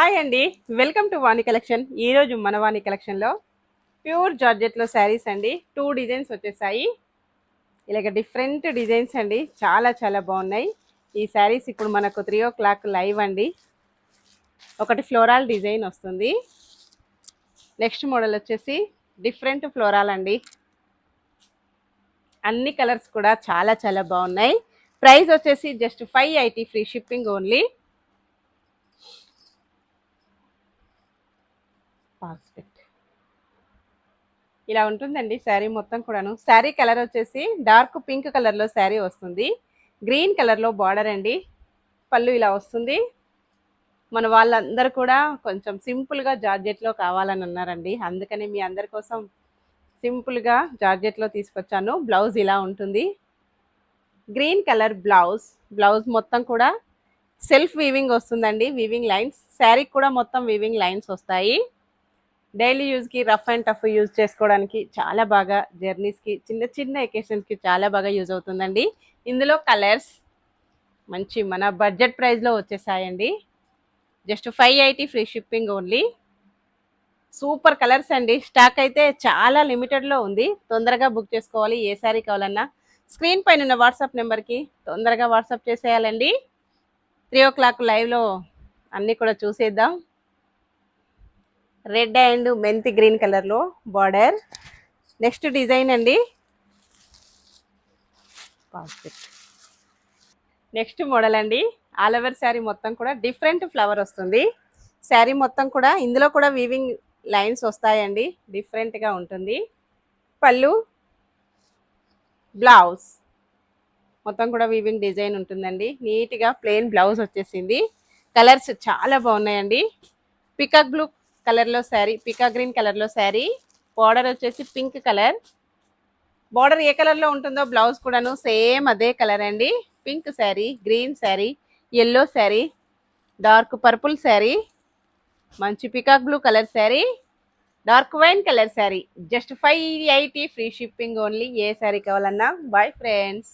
Hi అండి, welcome to Vani collection. ఈరోజు మన వాణి కలెక్షన్లో ప్యూర్ జార్జెట్లో శారీస్ అండి. 2 డిజైన్స్ వచ్చేసాయి. ఇలాగ డిఫరెంట్ డిజైన్స్ అండి, చాలా చాలా బాగున్నాయి. ఈ శారీస్ ఇప్పుడు మనకు 3 o'clock లైవ్ అండి. ఒకటి ఫ్లోరల్ డిజైన్ వస్తుంది. నెక్స్ట్ మోడల్ వచ్చేసి డిఫరెంట్ ఫ్లోరల్ అండి. అన్ని కలర్స్ కూడా చాలా చాలా బాగున్నాయి. ప్రైస్ వచ్చేసి జస్ట్ 580 ఫ్రీ షిప్పింగ్ ఓన్లీ. ఇలా ఉంటుందండి శారీ మొత్తం కూడాను. శారీ కలర్ వచ్చేసి డార్క్ పింక్ కలర్లో శారీ వస్తుంది. గ్రీన్ కలర్లో బార్డర్ అండి. పళ్ళు ఇలా వస్తుంది. మన వాళ్ళందరూ కూడా కొంచెం సింపుల్గా జార్జెట్లో కావాలని అన్నారండి, అందుకని మీ అందరి కోసం సింపుల్గా జార్జెట్లో తీసుకొచ్చాను. బ్లౌజ్ ఇలా ఉంటుంది. గ్రీన్ కలర్ బ్లౌజ్ మొత్తం కూడా సెల్ఫ్ వీవింగ్ వస్తుందండి. వీవింగ్ లైన్స్, శారీకి కూడా మొత్తం వీవింగ్ లైన్స్ వస్తాయి. డైలీ యూజ్కి, రఫ్ అండ్ టఫ్ యూజ్ చేసుకోవడానికి చాలా బాగా, జర్నీస్కి, చిన్న చిన్న ఎకేషన్స్కి చాలా బాగా యూజ్ అవుతుందండి. ఇందులో కలర్స్ మంచి మన బడ్జెట్ ప్రైస్లో వచ్చేసాయండి. Just 580 free shipping only. Super colours అండి. స్టాక్ అయితే చాలా లిమిటెడ్లో ఉంది. తొందరగా బుక్ చేసుకోవాలి. ఏ శారీ కావాలన్నా స్క్రీన్ పైన ఉన్న వాట్సాప్ నెంబర్కి తొందరగా వాట్సాప్ చేసేయాలండి. 3 o'clock లైవ్లో అన్నీ కూడా చూసేద్దాం. రెడ్ అండ్ మెంతి గ్రీన్ కలర్లో బార్డర్. నెక్స్ట్ డిజైన్ అండి. నెక్స్ట్ మోడల్ అండి. ఆల్ ఓవర్ శారీ మొత్తం కూడా డిఫరెంట్ ఫ్లవర్ వస్తుంది. శారీ మొత్తం కూడా ఇందులో కూడా వీవింగ్ లైన్స్ వస్తాయండి. డిఫరెంట్గా ఉంటుంది. పళ్ళు, బ్లౌజ్ మొత్తం కూడా వీవింగ్ డిజైన్ ఉంటుందండి. నీట్గా ప్లెయిన్ బ్లౌజ్ వచ్చేసింది. కలర్స్ చాలా బాగున్నాయండి. పికాక్ బ్లూ కలర్లో శారీ, పికాక్ గ్రీన్ కలర్లో శారీ. బార్డర్ వచ్చేసి పింక్ కలర్. బార్డర్ ఏ కలర్లో ఉంటుందో బ్లౌజ్ కూడాను సేమ్ అదే కలర్ అండి. Pink sari, green sari, yellow sari, dark purple sari, మంచి peacock blue colour sari, dark wine colour sari. Just 580 free shipping only. ఏ శారీ కావాలన్నా. Bye friends.